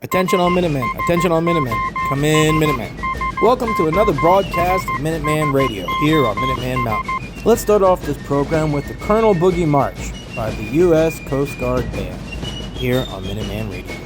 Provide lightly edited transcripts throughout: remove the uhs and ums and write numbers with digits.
Attention all Minutemen. Attention all Minutemen. Come in, Minutemen. Welcome to another broadcast of Minuteman Radio here on Minuteman Mountain. Let's start off this program with the Colonel Boogie March by the U.S. Coast Guard Band here on Minuteman Radio.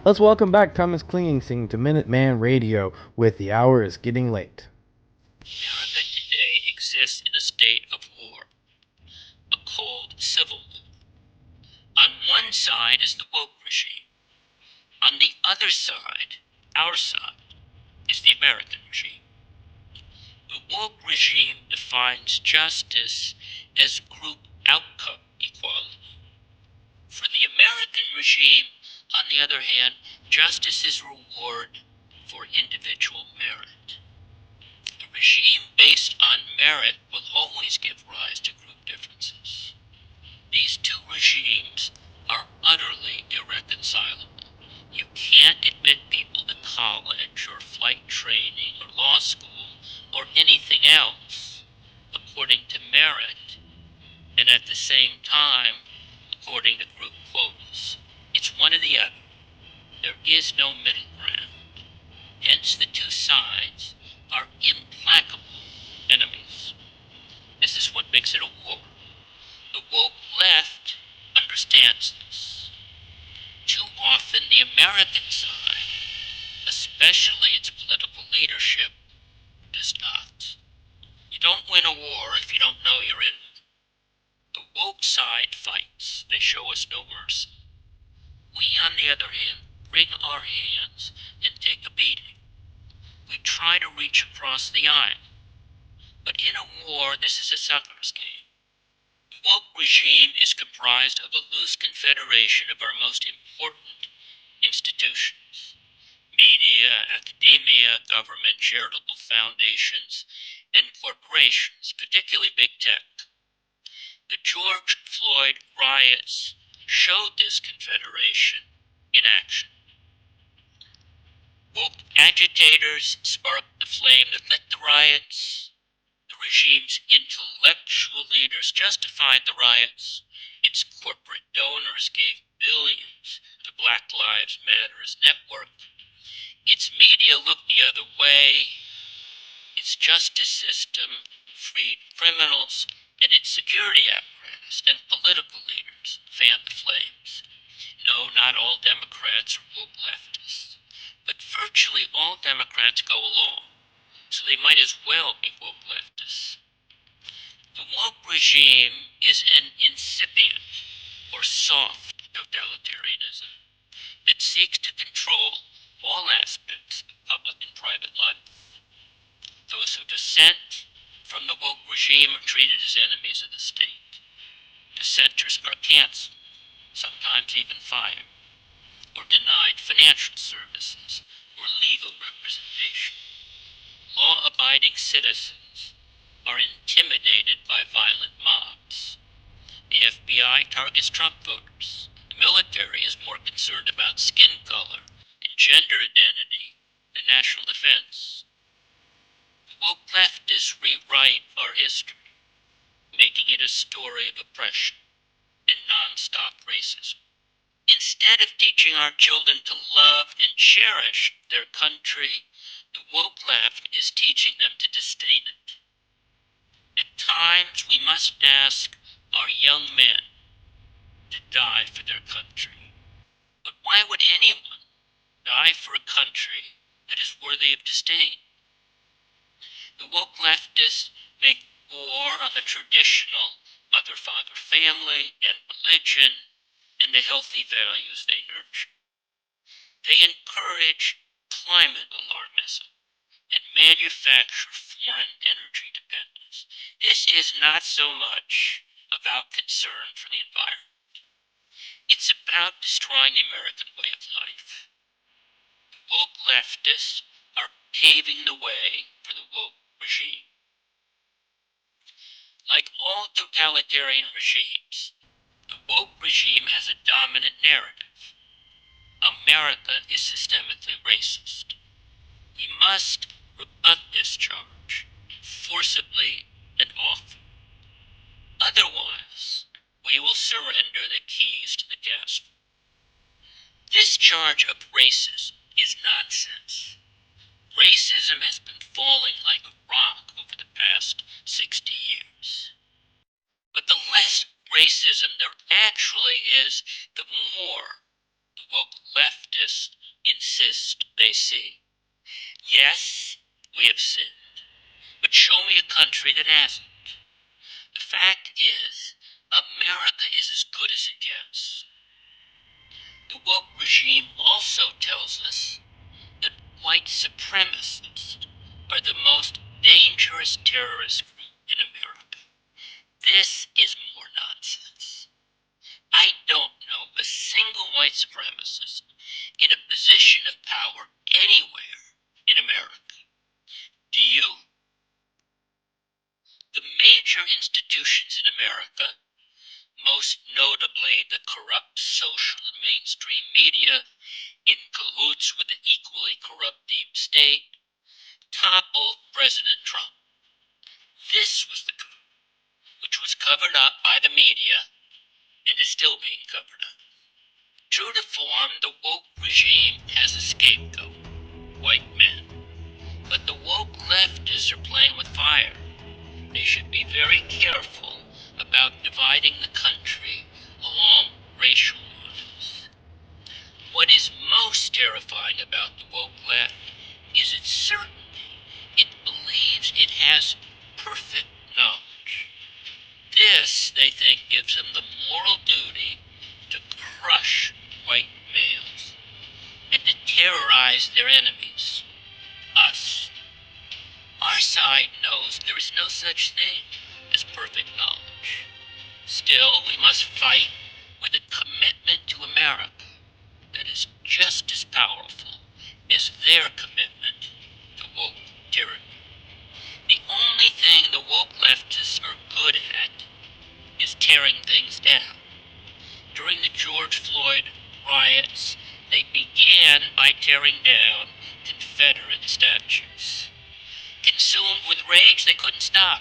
Let's welcome back Thomas Klingsing to Minuteman Radio with The Hour is Getting Late. America today exists in a state of war, a cold civil war. On one side is the woke regime. On the other side, our side, is the American regime. The woke regime defines justice as group outcome equality. For the American regime, on the other hand, justice is reward for individual merit. A regime based on merit will always give rise to group differences. These two regimes are utterly irreconcilable. You can't admit people to college or flight training or law school or anything else according to merit, and at the same time according to group quotas. It's one or the other. There is no middle ground. Hence the two sides are implacable enemies. This is what makes it a war. The woke left understands this. American side, especially its political leadership, does not. You don't win a war if you don't know you're in it. The woke side fights. They show us no mercy. We, on the other hand, wring our hands and take a beating. We try to reach across the aisle. But in a war, this is a sucker's game. The woke regime is comprised of a loose confederation of our most important institutions: media, academia, government, charitable foundations, and corporations, particularly big tech. The George Floyd riots showed this confederation in action. Woke agitators sparked the flame that lit the riots. The regime's intellectual leaders justified the riots. Its corporate donors gave billions to Black Lives Matter's network. Its media looked the other way. Its justice system freed criminals, and its security apparatus and political leaders fanned the flames. No, not all Democrats are woke leftists, but virtually all Democrats go along, so they might as well be woke leftists. The woke regime is an incipient or soft totalitarianism that seeks to control all aspects of public and private life. Those who dissent from the woke regime are treated as enemies of the state. Dissenters are canceled, sometimes even fired, or denied financial services or legal representation. Law-abiding citizens are intimidated by violent mobs. The FBI targets Trump voters. The military is more concerned about skin color and gender identity than national defense. Woke leftists rewrite our history, making it a story of oppression and non-stop racism. Instead of teaching our children to love and cherish their country, the woke left is teaching them to disdain it. At times, we must ask our young men to die for their country. But why would anyone die for a country that is worthy of disdain? The woke leftists make war on the traditional mother-father family and religion and the healthy values they nurture. They encourage climate alarmism and manufacture foreign energy dependence. This is not so much about concern for the environment. It's about destroying the American way of life. The woke leftists are paving the way for the woke regime. Like all totalitarian regimes, the woke regime has a dominant narrative. America is systemically racist. We must rebut this charge forcibly and often. Otherwise, we will surrender the keys to the castle. This charge of racism is nonsense. Racism has been falling like a rock over the past 60 years. But the less racism there actually is, the more the woke leftists insist they see. Yes, we have sinned, but show me a country that hasn't. The fact is, America is as good as it gets. The woke regime also tells us that white supremacists are the most dangerous terrorist group in America. This is more nonsense. I don't know a single white supremacist in a position of power anywhere in America. Do you? The major institutions in America, most notably the corrupt social and mainstream media, in cahoots with the equally corrupt deep state, toppled President Trump. This was the coup, which was covered up by the media and is still being covered up. True to form, the woke regime has a scapegoat: white men. But the woke leftists are playing with fire. They should be very careful about dividing the country along racial lines. What is most terrifying about the woke left is its certainty. It believes it has perfect knowledge. This, they think, gives them the moral duty to crush white males and to terrorize their enemies, us. Our side knows there is no such thing as perfect knowledge. Still, we must fight with a commitment to America that is just as powerful as their commitment to woke tyranny. The only thing the woke leftists are good at is tearing things down. During the George Floyd riots, they began by tearing down Confederate statues. Consumed with rage, they couldn't stop.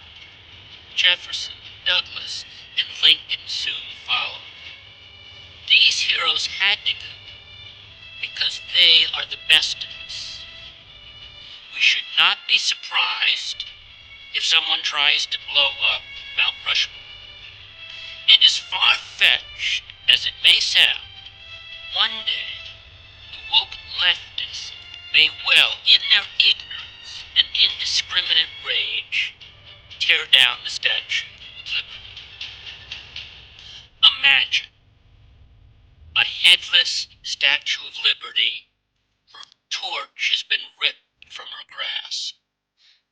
Jefferson, Douglass, and Lincoln soon followed. These heroes had to go because they are the best of us. We should not be surprised if someone tries to blow up Mount Rushmore. And as far-fetched as it may sound, one day the woke leftists may well, in their ignorance and indiscriminate rage, tear down the Statue of Liberty. Imagine a headless Statue of Liberty. Her torch has been ripped from her grasp.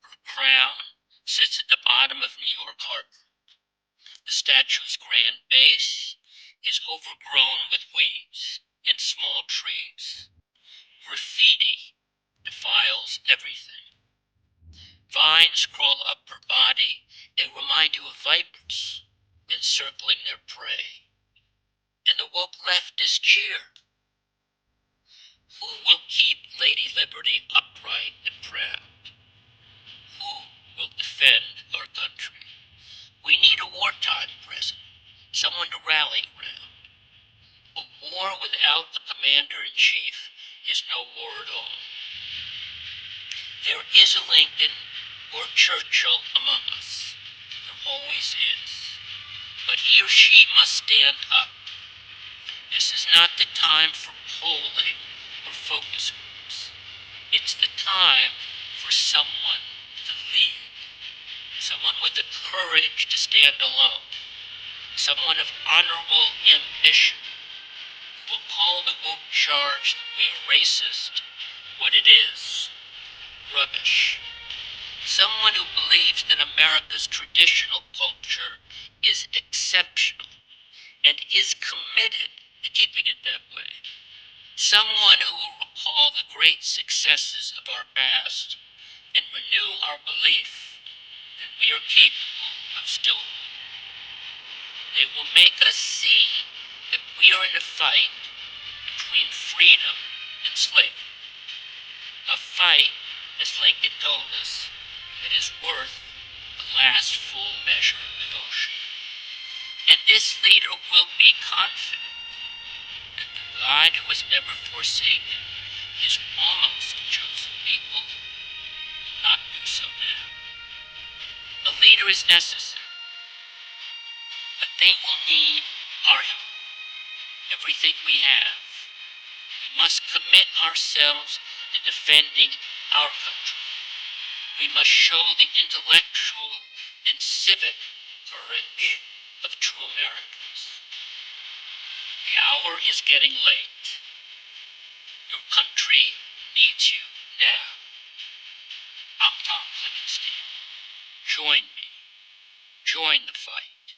Her crown sits at the bottom of New York Harbor. The statue's grand base is overgrown with weeds and small trees. Graffiti defiles everything. Vines crawl up her body and remind you of vipers encircling their prey. And the woke leftists cheer. Who will keep Lady Liberty upright and proud? Who will defend our country? We need a wartime president, someone to rally around. A war without a commander-in-chief is no war at all. There is a Lincoln or Churchill among us. There always is. But he or she must stand up. This is not the time for polling or focus groups. It's the time for someone to lead. Someone with the courage to stand alone. Someone of honorable ambition who will call the woke charge that we are racist what it is. Rubbish. Someone who believes that America's traditional culture is exceptional and is committed to keeping it that way. Someone who will recall the great successes of our past and renew our belief that we are capable of still. They will make us see that we are in a fight between freedom and slavery. A fight, as Lincoln told us, that is worth the last full measure of devotion. And this leader will be confident that the God who has never forsaken his almost chosen people will not do so now. A leader is necessary, but they will need our help, everything we have. We must commit ourselves to defending our country. We must show the intellectual and civic courage of true Americans. The hour is getting late. Your country needs you now. I'm Tom Livingston. Join me. Join the fight.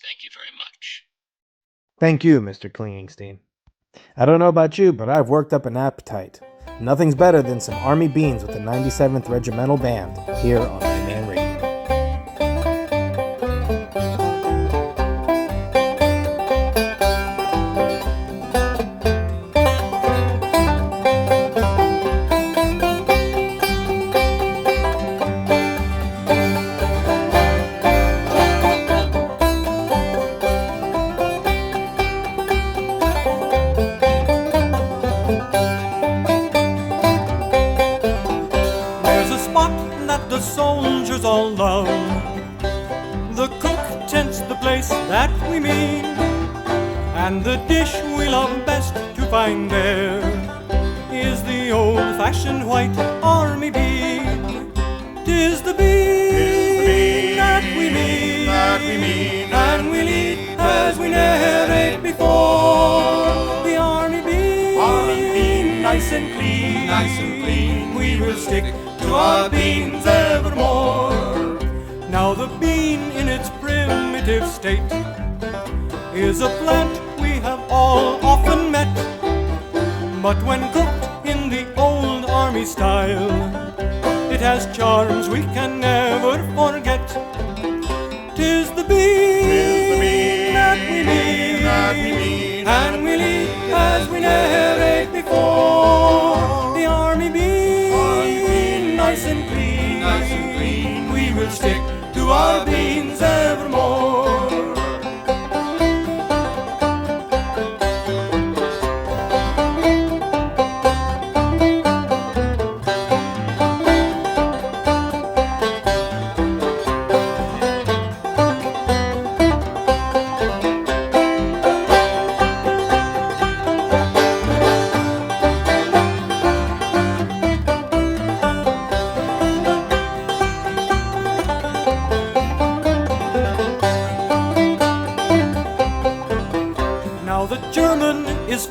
Thank you very much. Thank you, Mr. Klingingstein. I don't know about you, but I've worked up an appetite. Nothing's better than some Army beans with the 97th Regimental Band here on Minuteman Radio. The soldiers all love. The cook tends the place that we mean, and the dish we love best to find there is the old-fashioned white army bean. 'Tis the bean that we mean, and we'll eat as we never ate before. The army bean, nice and clean, we will stick to our beans evermore. Now the bean in its primitive state is a plant we have all often met, but when cooked in the old army style, it has charms we can never forget. 'Tis the bean that we mean, and we'll eat as we never ate before. The army bean, nice and clean, we will stick to our beans evermore.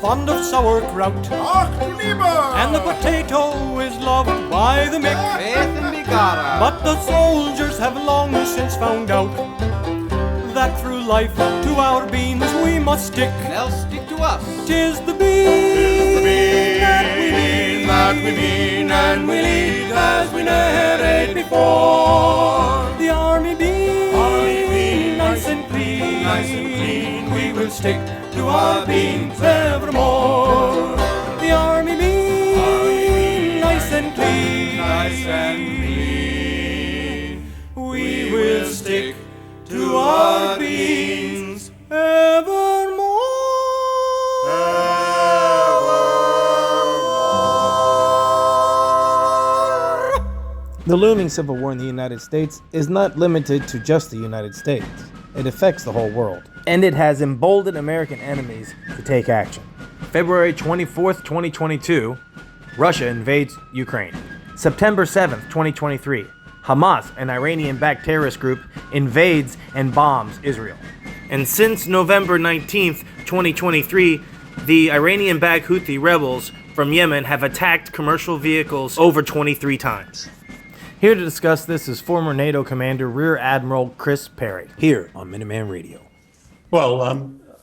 Fond of sauerkraut, and the potato is loved by the Mick. But the soldiers have long since found out that through life to our beans we must stick. They'll stick to us. 'Tis the bean that we mean, and we'll eat as we never ate before. The army bean, nice and clean, we will stick to our beans evermore. The army bean, nice and clean, we will stick to our beans evermore. The looming civil war in the United States is not limited to just the United States. It affects the whole world, and it has emboldened American enemies to take action. February 24th, 2022, Russia invades Ukraine. September 7th, 2023, Hamas, an Iranian-backed terrorist group, invades and bombs Israel. And since November 19th, 2023, the Iranian-backed Houthi rebels from Yemen have attacked commercial vehicles over 23 times. Here to discuss this is former NATO commander Rear Admiral Chris Perry, here on Minuteman Radio. Well,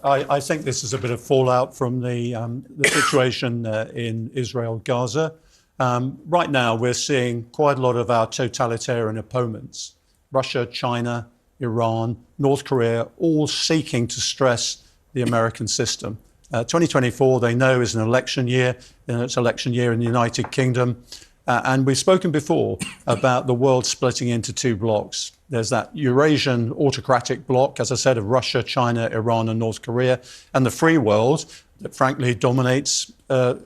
I think this is a bit of fallout from the situation in Israel, Gaza. Right now, we're seeing quite a lot of our totalitarian opponents, Russia, China, Iran, North Korea, all seeking to stress the American system. 2024, they know, is an election year. It's election year in the United Kingdom. And we've spoken before about the world splitting into two blocks. There's that Eurasian autocratic bloc, as I said, of Russia, China, Iran, and North Korea, and the free world that frankly dominates the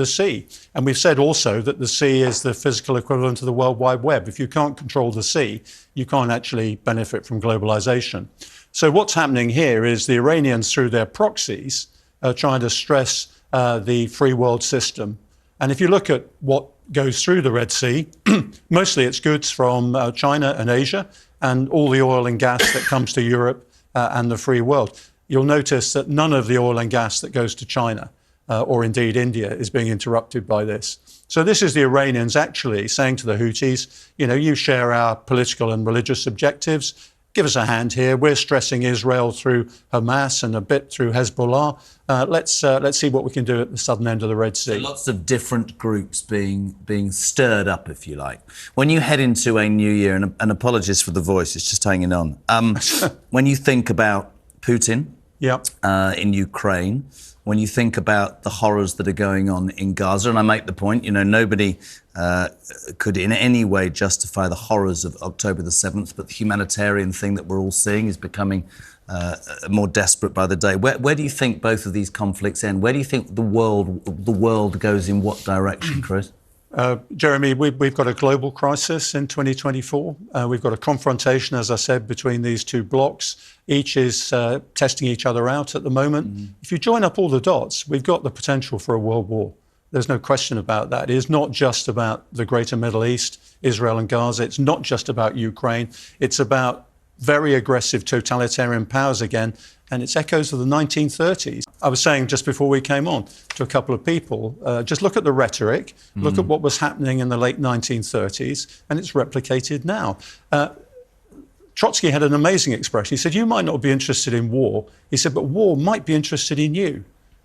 sea. And we've said also that the sea is the physical equivalent of the World Wide Web. If you can't control the sea, you can't actually benefit from globalization. So what's happening here is the Iranians, through their proxies, are trying to stress the free world system. And if you look at what goes through the Red Sea, mostly it's goods from China and Asia, and all the oil and gas that comes to Europe and the free world. You'll notice that none of the oil and gas that goes to China or indeed India is being interrupted by this. So this is the Iranians actually saying to the Houthis, you share our political and religious objectives. Give us a hand here. We're stressing Israel through Hamas and a bit through Hezbollah. Let's see what we can do at the southern end of the Red Sea. So lots of different groups being stirred up, if you like. When you head into a new year, and apologies for the voice, it's just hanging on. When you think about Putin in Ukraine, when you think about the horrors that are going on in Gaza, and I make the point, nobody could in any way justify the horrors of October the 7th, but the humanitarian thing that we're all seeing is becoming more desperate by the day. Where do you think both of these conflicts end? Where do you think the world goes in what direction, Chris? Jeremy, we've got a global crisis in 2024. We've got a confrontation, as I said, between these two blocs. Each is testing each other out at the moment. If you join up all the dots, we've got the potential for a world war. There's no question about that. It is not just about the greater Middle East, Israel and Gaza. It's not just about Ukraine. It's about very aggressive totalitarian powers again, and it's echoes of the 1930s. I was saying just before we came on to a couple of people, just look at the rhetoric, look at what was happening in the late 1930s, and it's replicated now. Trotsky had an amazing expression. He said, you might not be interested in war. He said, but war might be interested in you.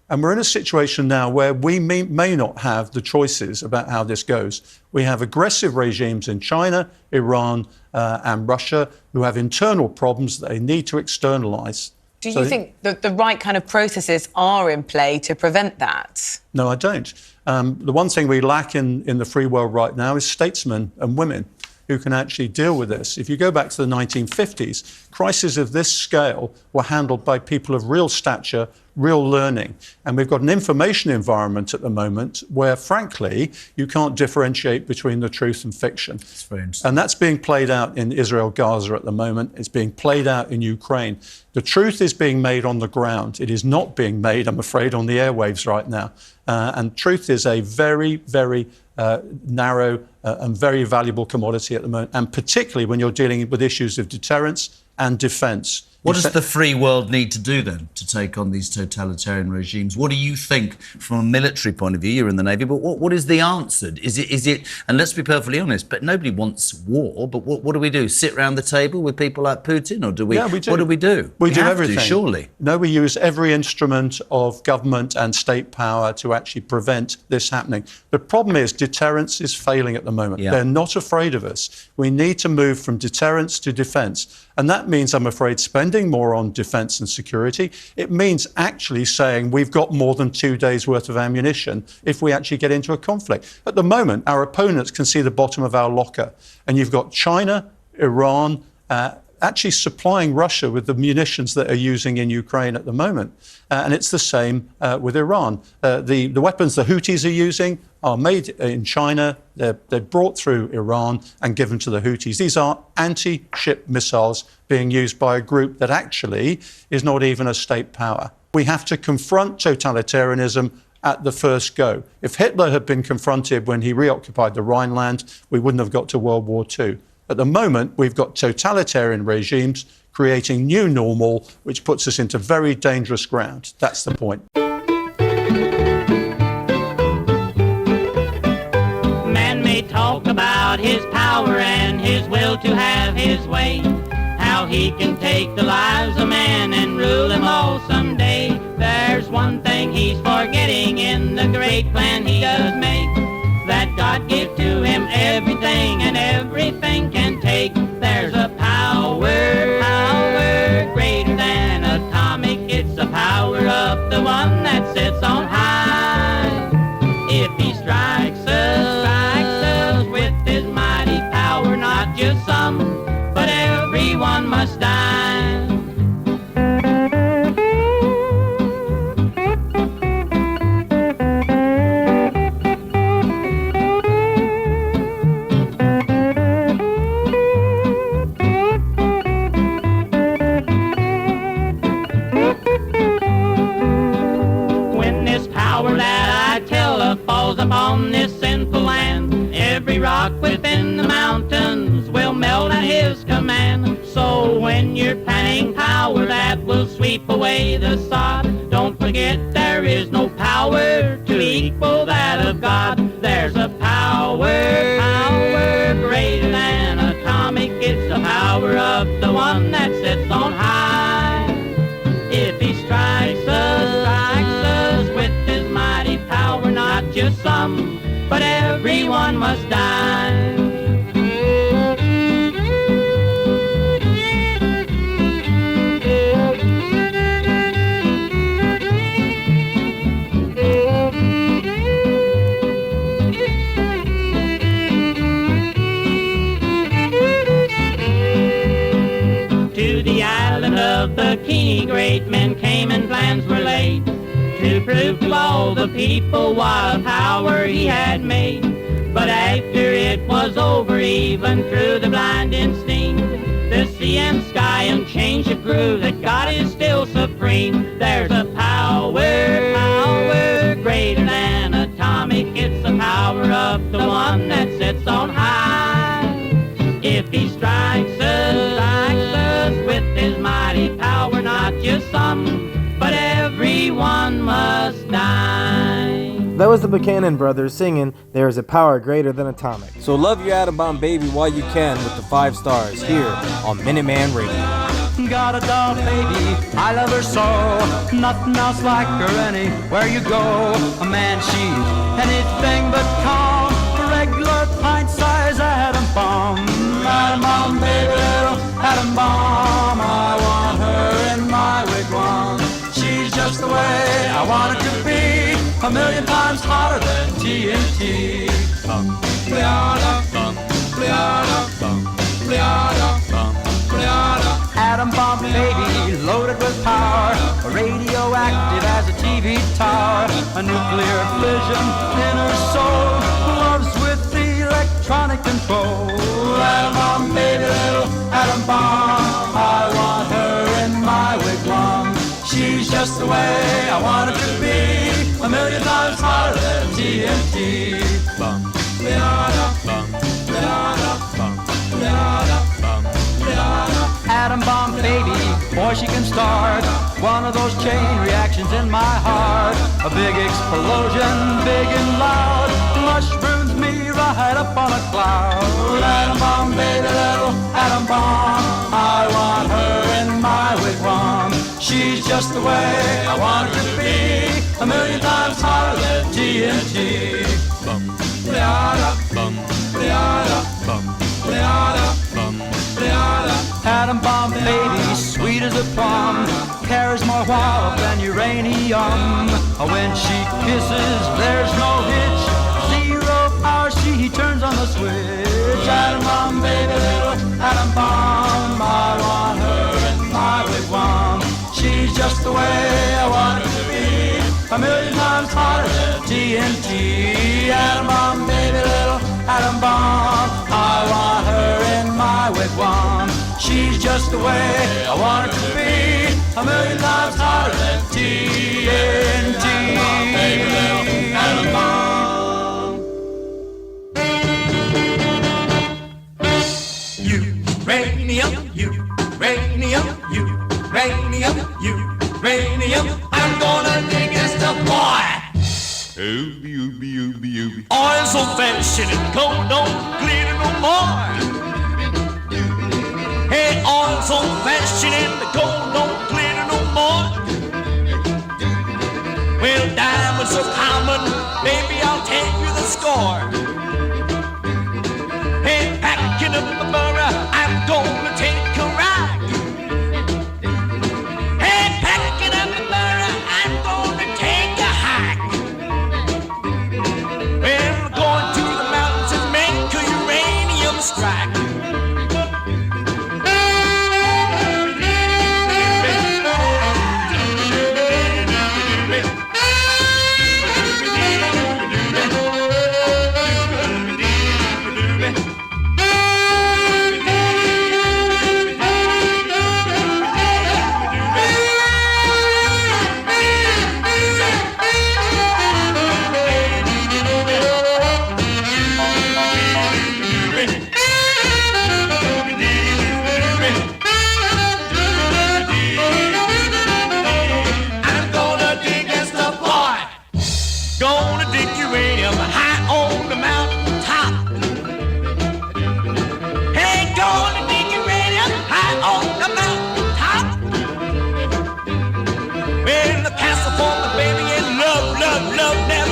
And we're in a situation now where we may not have the choices about how this goes. We have aggressive regimes in China, Iran, and Russia who have internal problems that they need to externalize. Do you think that the right kind of processes are in play to prevent that? No, I don't. The one thing we lack in the free world right now is statesmen and women who can actually deal with this. If you go back to the 1950s, crises of this scale were handled by people of real stature, real learning. And we've got an information environment at the moment where, frankly, you can't differentiate between the truth and fiction. That's very interesting. And that's being played out in Israel, Gaza at the moment. It's being played out in Ukraine. The truth is being made on the ground. It is not being made, I'm afraid, on the airwaves right now. And truth is a very, very narrow and very valuable commodity at the moment, and particularly when you're dealing with issues of deterrence and defence. What does the free world need to do then to take on these totalitarian regimes? What do you think from a military point of view? You're in the Navy, but what is the answer? Is it? And let's be perfectly honest, but nobody wants war. But what do we do? Sit around the table with people like Putin, or do we? Yeah, we do. What do we do? We do have everything. To, surely. No, we use every instrument of government and state power to actually prevent this happening. The problem is deterrence is failing at the moment. Yeah. They're not afraid of us. We need to move from deterrence to defence. And that means, I'm afraid, spending more on defence and security. It means actually saying we've got more than 2 days' worth of ammunition if we actually get into a conflict. At the moment, our opponents can see the bottom of our locker. And you've got China, Iran, actually supplying Russia with the munitions that are using in Ukraine at the moment. And it's the same with Iran. The weapons the Houthis are using are made in China. They're brought through Iran and given to the Houthis. These are anti-ship missiles being used by a group that actually is not even a state power. We have to confront totalitarianism at the first go. If Hitler had been confronted when he reoccupied the Rhineland, we wouldn't have got to World War II. At the moment, we've got totalitarian regimes creating new normal, which puts us into very dangerous ground. That's the point. Man may talk about his power and his will to have his way, how he can take the lives of man and rule them all someday. There's one thing he's forgetting in the great plan he does make, that God gave to him everything and everything can take. There's a power greater than atomic. It's the power of the one that sits on high. If he strikes us with his mighty power, not just some, but everyone must die. Upon this sinful land, every rock within the mountains will melt at his command. So when you're planning power that will sweep away the sod, don't forget there is no power to equal that of God. There's a power greater than atomic. It's the power of the one that sits on high. If he strikes us with his mighty power, not just some, but everyone must die. To the island of Bikini, great men came and plans were laid to prove to all the people what power he had made. But after it was over, even through the blind instinct, the sea and sky unchanged to prove that God is still supreme. There's a power greater than atomic. one that sits on high. If he strikes us with his mighty power, not just some, but everyone must die. That was the Buchanan brothers singing There Is a Power Greater Than Atomic. So love your atom bomb baby while you can with the 5 stars here on Minuteman Radio. Got a doll baby, I love her so. Nothing else like her anywhere you go. A man, she's anything but calm. A regular pint-sized atom bomb. Atom bomb, baby, little atom bomb. I want her in my wigwam. She's just the way I want her to be. A million times hotter than TNT. Atom bomb baby, loaded with power, radioactive as a TV tower, a nuclear fission in her soul, gloves with electronic control. Atom bomb baby, little atom bomb, I want her in my wigwam. She's just the way I want her to be, a million times hotter than TNT. Atom bomb baby, boy she can start one of those chain reactions in my heart. A big explosion, big and loud, mushrooms me right up on a cloud. Atom bomb baby, little atom bomb, I want her in my wigwam. She's just the way I want her to be, a million times hotter than TNT. Atom bomb baby, sweet as a plum, carries more wallop than uranium. When she kisses, there's no hitch, 0 hour she turns on the switch. Atom bomb baby, little atom bomb, I want her in my wigwam. She's just the way I want her to be, a million times hotter than TNT. Atom bomb baby, little atom bomb, I want her in my wigwam. She's just the way I want her to be, a million times hotter than TNT. Baby, little atom bomb. Uranium, uranium, uranium, uranium. I'm gonna dig this stuff, boy. Oil so vanishing and gold don't glitter no more. Hey, oil so vanishing and the gold don't glitter no more. Well, diamonds so common, baby, I'll take you the score. Hey, packing up the borough, I'm gonna take a ride. Hey, packing up the borough, I'm gonna take a hike. Well, we're going to the mountains and make a uranium strike.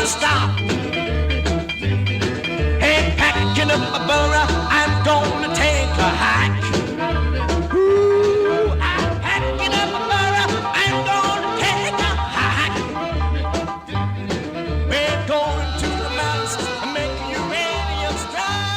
Stop. Hey, packing up my burra, I'm gonna take a hike. Ooh, I'm packing up my burra, I'm gonna take a hike. We're going to the mountains and make uranium strike.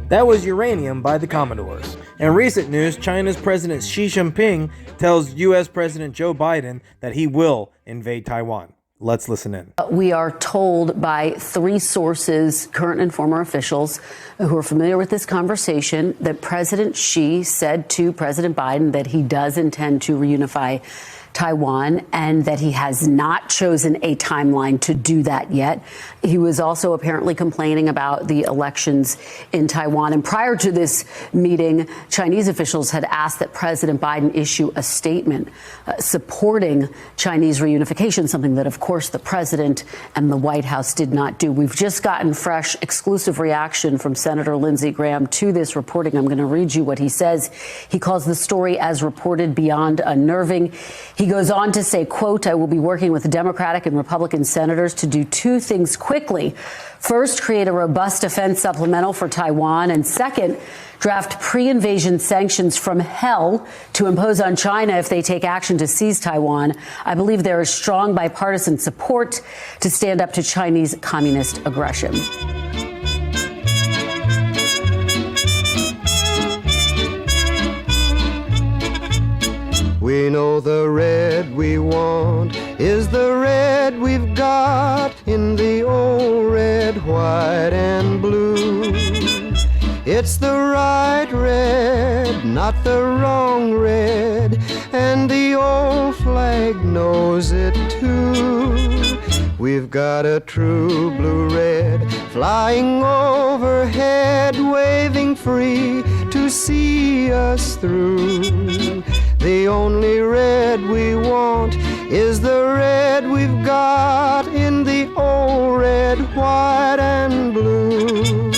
That was Uranium by the Commodores. In recent news, China's President Xi Jinping tells U.S. President Joe Biden that he will invade Taiwan. Let's listen in. We are told by 3 sources, current and former officials who are familiar with this conversation, that President Xi said to President Biden that he does intend to reunify Taiwan, and that he has not chosen a timeline to do that yet. He was also apparently complaining about the elections in Taiwan. And prior to this meeting, Chinese officials had asked that President Biden issue a statement supporting Chinese reunification, something that, of course, the president and the White House did not do. We've just gotten fresh, exclusive reaction from Senator Lindsey Graham to this reporting. I'm going to read you what he says. He calls the story, as reported, beyond unnerving. He goes on to say, quote, "I will be working with Democratic and Republican senators to do two things quickly. First, create a robust defense supplemental for Taiwan. And second, draft pre-invasion sanctions from hell to impose on China if they take action to seize Taiwan. I believe there is strong bipartisan support to stand up to Chinese communist aggression." We know the red we want is the red we've got in the old red, white, and blue. It's the right red, not the wrong red, and the old flag knows it too. We've got a true blue-red flying overhead, waving free to see us through. The only red we want is the red we've got in the old red, white, and blue.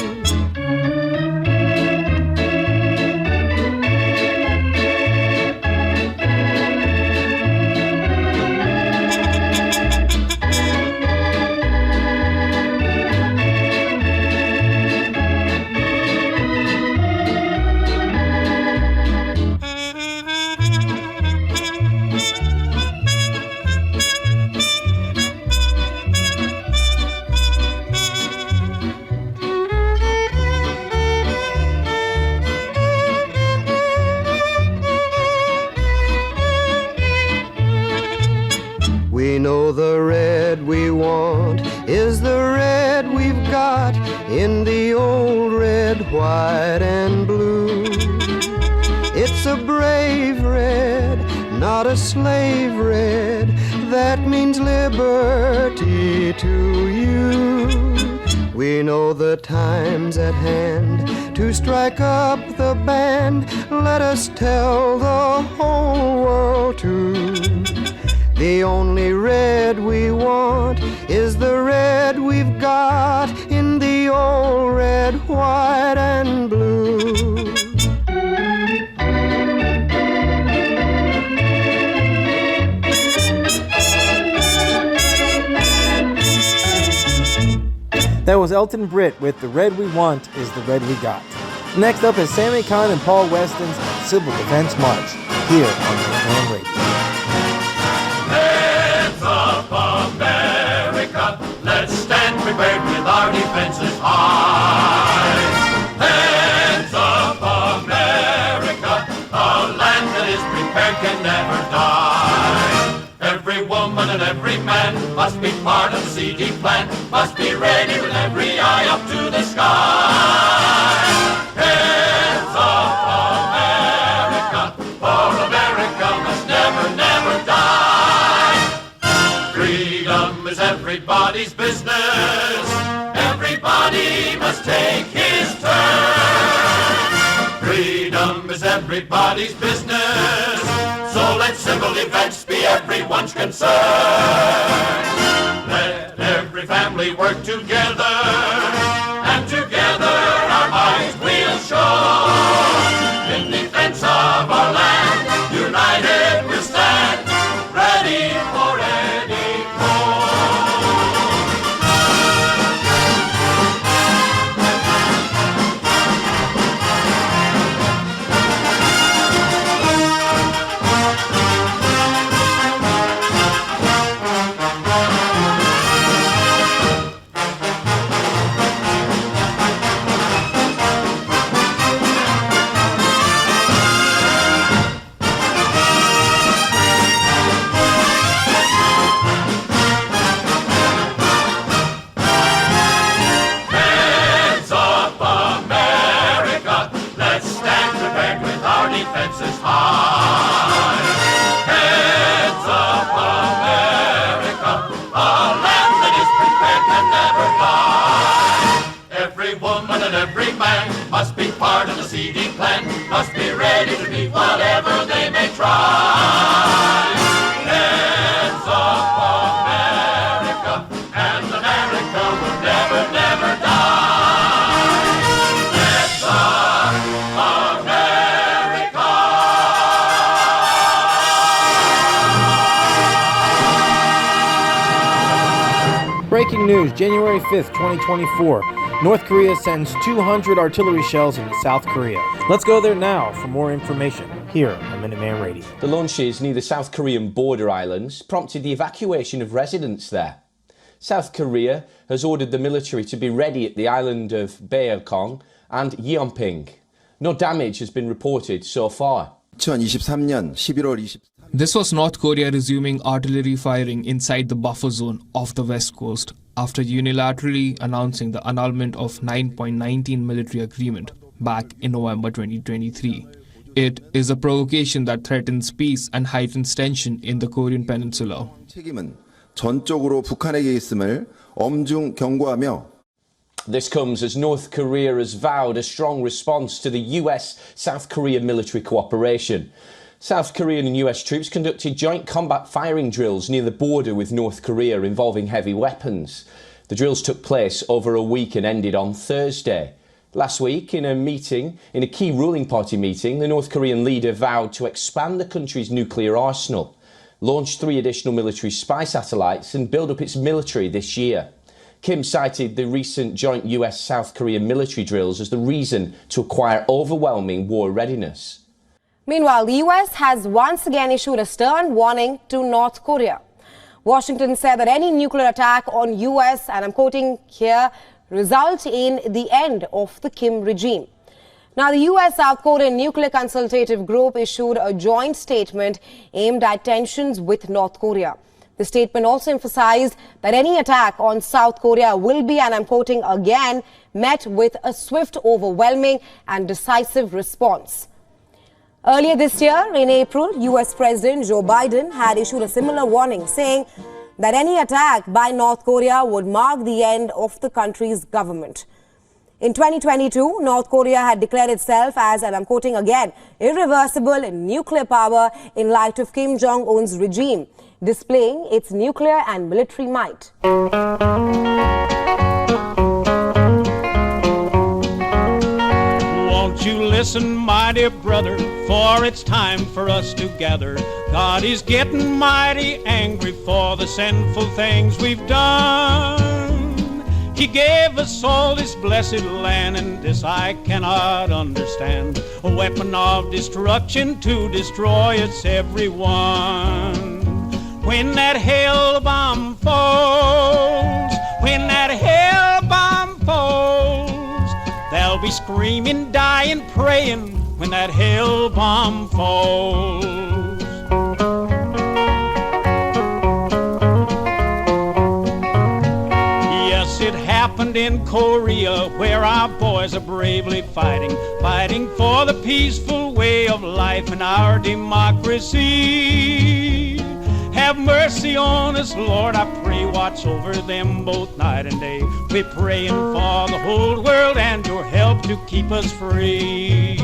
We know the red we want is the red we've got in the old red, white, and blue. It's a brave red, not a slave red, that means liberty to you. We know the time's at hand to strike up the band. Let us tell the whole world too. The only red we want is the red we've got in the old red, white, and blue. That was Elton Britt with The Red We Want is the Red We Got. Next up is Sammy Kahn and Paul Weston's Civil Defense March here on Minuteman Radio. Let's stand prepared with our defenses high. Hands up, America, a land that is prepared can never die. Every woman and every man must be part of the CD plan, must be ready with every eye up to the sky. Hands up, America, for America must never, never die. Freedom is everybody's business. Everybody must take his turn. Freedom is everybody's business. So let civil defense be everyone's concern. Let every family work together, and together our might will show. In defense of our land, united we'll stand, ready for any foe. Every woman and every man must be part of the seeding plan, must be ready to meet whatever they may try. Heads up America, and America will never, never die. Heads up America. Breaking news, January 5th, 2024. North Korea sends 200 artillery shells into South Korea. Let's go there now for more information here on Minuteman Radio. The launches near the South Korean border islands prompted the evacuation of residents there. South Korea has ordered the military to be ready at the island of Baekong and Yeonping. No damage has been reported so far. 2023년 11월 20. This was North Korea resuming artillery firing inside the buffer zone of the West Coast after unilaterally announcing the annulment of 9.19 military agreement back in November 2023. It is a provocation that threatens peace and heightens tension in the Korean peninsula. 책임은 전적으로 북한에게 있음을 엄중 경고하며 This comes as North Korea has vowed a strong response to the US-South Korea military cooperation. South Korean and US troops conducted joint combat firing drills near the border with North Korea involving heavy weapons. The drills took place over a week and ended on Thursday. Last week, in a key ruling party meeting, the North Korean leader vowed to expand the country's nuclear arsenal, launch 3 additional military spy satellites and build up its military this year. Kim cited the recent joint US-South Korean military drills as the reason to acquire overwhelming war readiness. Meanwhile, the US has once again issued a stern warning to North Korea. Washington said that any nuclear attack on US, and I'm quoting here, result in the end of the Kim regime. Now, the US-South Korean Nuclear Consultative Group issued a joint statement aimed at tensions with North Korea. The statement also emphasized that any attack on South Korea will be, and I'm quoting again, met with a swift, overwhelming and decisive response. Earlier this year, in April, US President Joe Biden had issued a similar warning, saying that any attack by North Korea would mark the end of the country's government. In 2022, North Korea had declared itself as, and I'm quoting again, irreversible nuclear power in light of Kim Jong-un's regime, displaying its nuclear and military might. Won't you listen, my dear brother, for it's time for us to gather. God is getting mighty angry for the sinful things we've done. He gave us all this blessed land, and this I cannot understand. A weapon of destruction to destroy its everyone. When that hell bomb falls, when that hell bomb falls, they'll be screaming, dying, praying when that hell bomb falls. Yes, it happened in Korea, where our boys are bravely fighting for the peaceful way of life and our democracy. Have mercy on us, Lord, I pray, watch over them both night and day. We're praying for the whole world and your help to keep us free.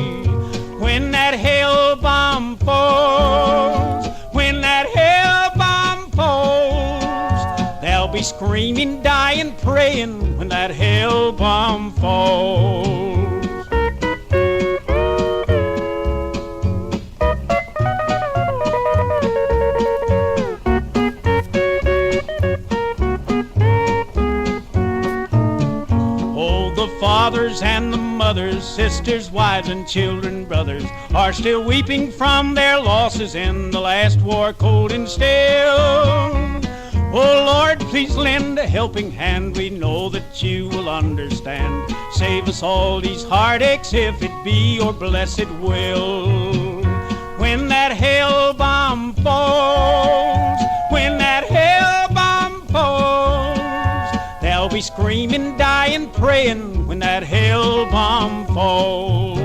When that hell bomb falls, when that hell bomb falls, they'll be screaming, dying, praying when that hell bomb falls. Fathers and the mothers, sisters, wives and children, brothers are still weeping from their losses in the last war, cold and still. Oh Lord, please lend a helping hand. We know that you will understand. Save us all these heartaches if it be your blessed will. When that hell bomb falls, when that hell bomb falls, they'll be screaming, dying, praying when that hell bomb falls.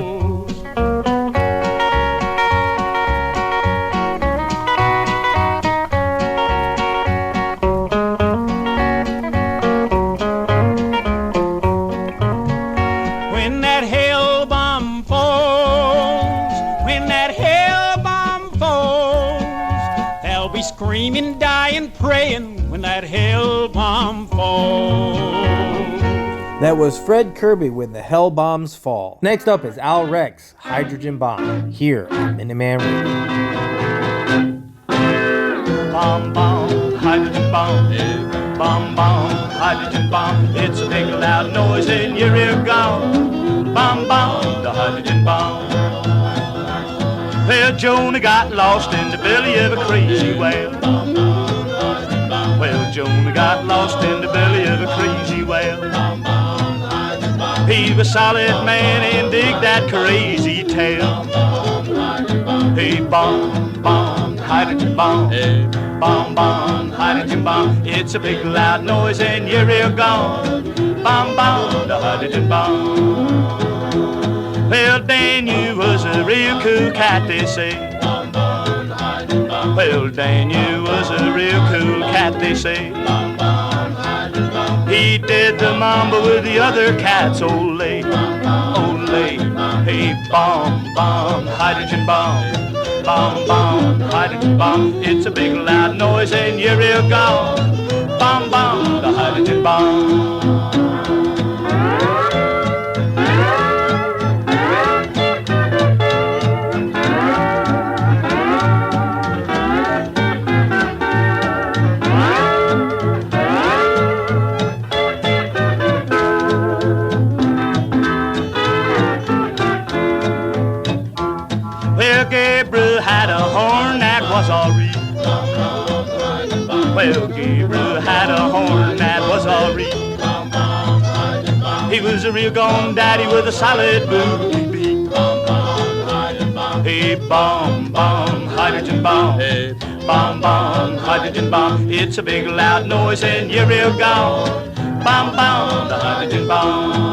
singing, dying, praying when that hell bomb falls. That was Fred Kirby with The Hell Bombs Fall. Next up is Al Rex, Hydrogen Bomb, here on Minuteman Radio. Bomb, bomb, hydrogen bomb. Bomb, bomb, hydrogen bomb. It's a big loud noise in your ear gone. Bomb, bomb, the hydrogen bomb. Well, Jonah got lost in the belly of a crazy whale. Well, Jonah got lost in the belly of a crazy whale. He was a solid man and dig that crazy tale. Hey, bomb, bomb, hydrogen bomb. Bomb, bomb, hydrogen bomb. It's a big loud noise and your ear gone. Bomb, bomb, the hydrogen bomb. Well, Daniel was a real cool cat, they say. Well, Daniel was a real cool cat, they say. He did the mambo with the other cats, ole, ole. Hey, bomb, bomb, hydrogen bomb. Bomb, bomb, hydrogen bomb. It's a big loud noise and your ear gone. Bomb, bomb, the hydrogen bomb. Gabriel had a horn that was all real. Well, Gabriel had a horn that was all real. He was a real gone daddy with a solid booty beat. Hey, bomb, bomb, hydrogen bomb. Hey, bomb, bomb, hydrogen bomb. It's a big loud noise and you're real gone. Bomb, bomb, the hydrogen bomb.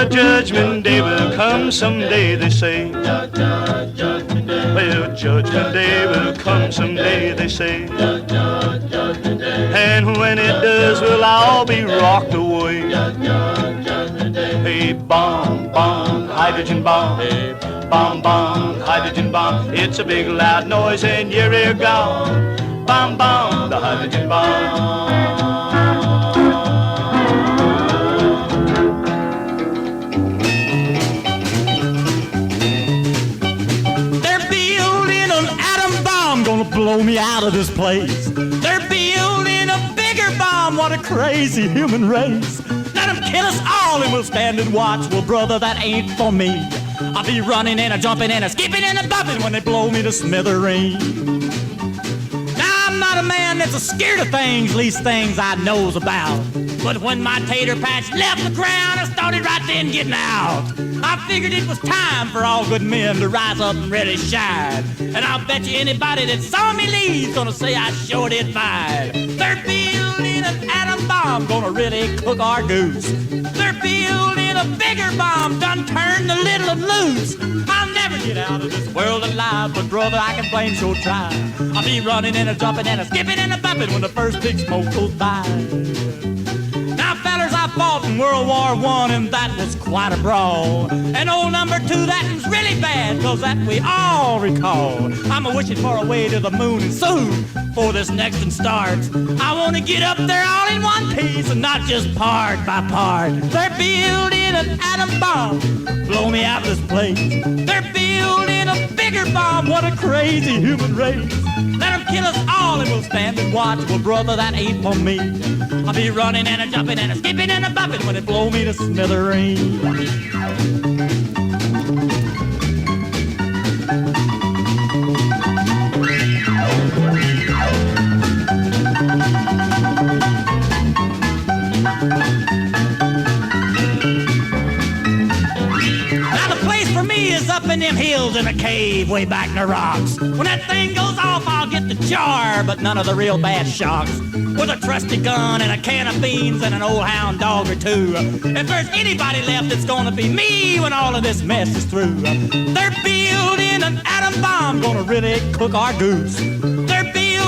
Judgment Day will come someday, they say. Well, Judgment Day will come someday, they say. And when it does, we'll all be rocked away. Hey, bomb, bomb, hydrogen bomb. Hey, bomb, bomb, hydrogen bomb. It's a big loud noise and your ear gone. Bomb, bomb, the hydrogen bomb. Blow me out of this place. They're building a bigger bomb. What a crazy human race. Let them kill us all and we'll stand and watch. Well, brother, that ain't for me. I'll be running and a jumping and a skipping and a bumping when they blow me to smithereens. Now, I'm not a man that's scared of things, least things I knows about. But when my tater patch left the ground, I started right then getting out. I figured it was time for all good men to rise up and really shine. And I'll bet you anybody that saw me leave's gonna say I sure did fine. They're building an atom bomb, gonna really cook our goose. They're building a bigger bomb, done turn the little and loose. I'll never get out of this world alive, but brother, I can blame sure try. I'll be running and a jumping and a skipping and a bumping when the first big smoke goes by. Now, fellers, I fought in World War I, and that was quite a brawl. And old number 2, that was really bad, cause that we all recall. I'm a-wishing for a way to the moon, and soon, before this next one starts, I wanna get up there all in one piece, and not just part by part. They're building an atom bomb, blow me out of this place. They're building a bigger bomb, what a crazy human race. Let them kill us all and we'll stand and watch. Well, brother, that ain't for me. I'll be running and a jumping and a skipping and a bumping when it blow me to smithereens. For me is up in them hills in a cave way back in the rocks. When that thing goes off, I'll get the jar, but none of the real bad shocks. With a trusty gun and a can of beans and an old hound dog or two. If there's anybody left, it's gonna be me when all of this mess is through. They're building an atom bomb, gonna really cook our goose. They're building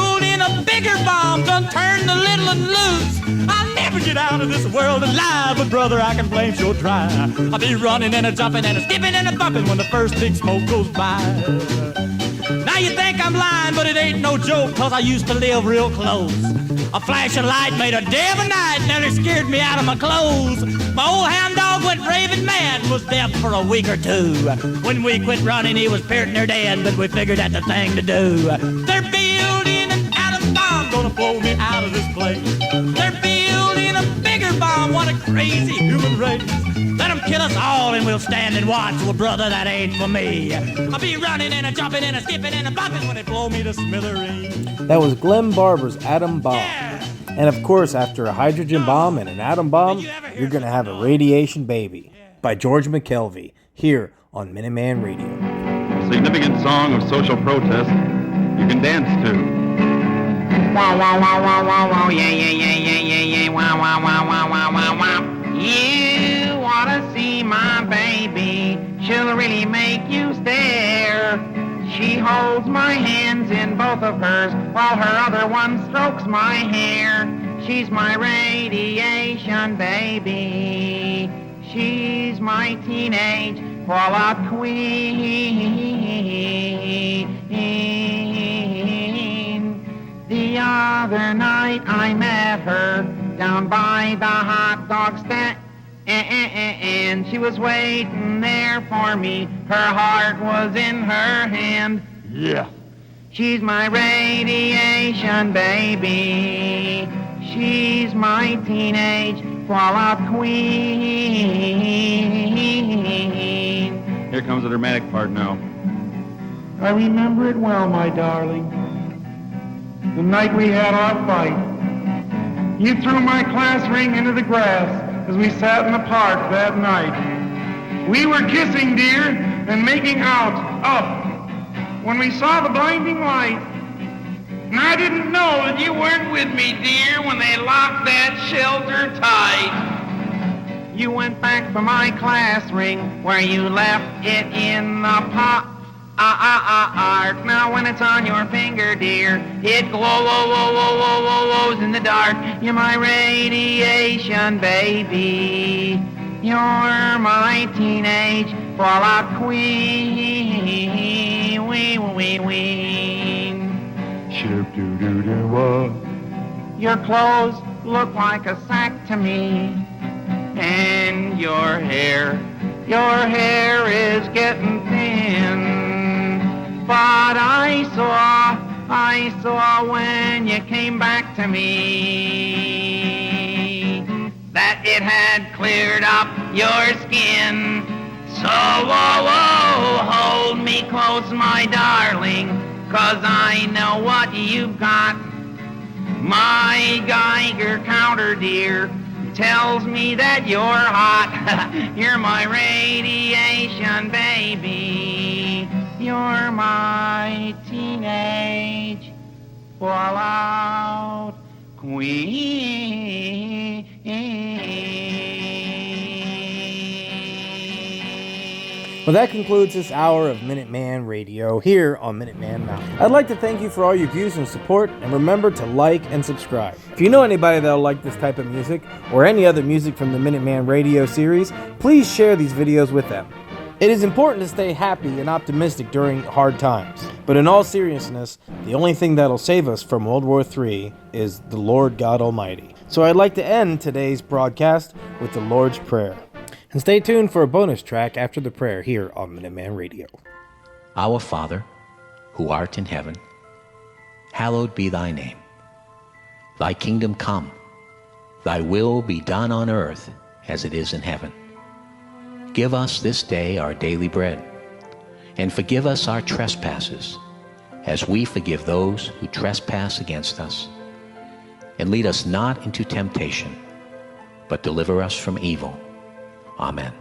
get out of this world alive, but brother, I can blame sure try. I'll be running and a jumping and a skipping and a bumping when the first big smoke goes by. Now you think I'm lying, but it ain't no joke, cause I used to live real close. A flash of light made a day of a night, nearly scared me out of my clothes. My old hound dog went raving mad, was deaf for a week or two. When we quit running, he was piercing her dead, but we figured that's the thing to do. They're building an atom bomb, gonna blow me out of this place. They're building a bigger bomb, what a crazy human race. Let them kill us all and we'll stand and watch. Well, brother, that ain't for me. I'll be running and a jumping and a skipping and a bumping when they blow me to smithereens. That was Glenn Barber's Atom Bomb. And of course, after a hydrogen bomb and an atom bomb, you're going to have a radiation baby by George McKelvey here on Minuteman Radio. A significant song of social protest you can dance to. Wow, wow, wow, wow, wow, wow, yeah, yeah, yeah, yeah, yeah, yeah, wow, wow, wow, wow, wow, wow, wow. You wanna see my baby, she'll really make you stare. She holds my hands in both of hers, while her other one strokes my hair. She's my radiation baby, she's my teenage koala queen. The other night I met her down by the hot dog stand, and she was waiting there for me. Her heart was in her hand. Yeah. She's my radiation baby. She's my teenage koala queen. Here comes the dramatic part now. I remember it well, my darling. The night we had our fight. You threw my class ring into the grass as we sat in the park that night. We were kissing, dear, and making out up when we saw the blinding light. And I didn't know that you weren't with me, dear, when they locked that shelter tight. You went back for my class ring where you left it in the pot. Now when it's on your finger, dear, it glows in the dark. You're my radiation baby. You're my teenage koala queen. Shoo-doo-doo-doo-wah. Your clothes look like a sack to me, and your hair is getting thin. But I saw when you came back to me that it had cleared up your skin. So, hold me close, my darling, 'cause I know what you've got. My Geiger counter, dear, tells me that you're hot. You're my radiation baby. You're my teenage fallout queen. Well, that concludes this hour of Minuteman Radio here on Minuteman Mountain. I'd like to thank you for all your views and support, and remember to like and subscribe. If you know anybody that'll like this type of music, or any other music from the Minuteman Radio series, please share these videos with them. It is important to stay happy and optimistic during hard times, but in all seriousness, the only thing that'll save us from World War III is the Lord God Almighty. So I'd like to end today's broadcast with the Lord's Prayer. And stay tuned for a bonus track after the prayer here on Minuteman Radio. Our Father, who art in heaven, hallowed be thy name. Thy kingdom come, thy will be done on earth as it is in heaven. Give us this day our daily bread, and forgive us our trespasses, as we forgive those who trespass against us. And lead us not into temptation, but deliver us from evil. Amen.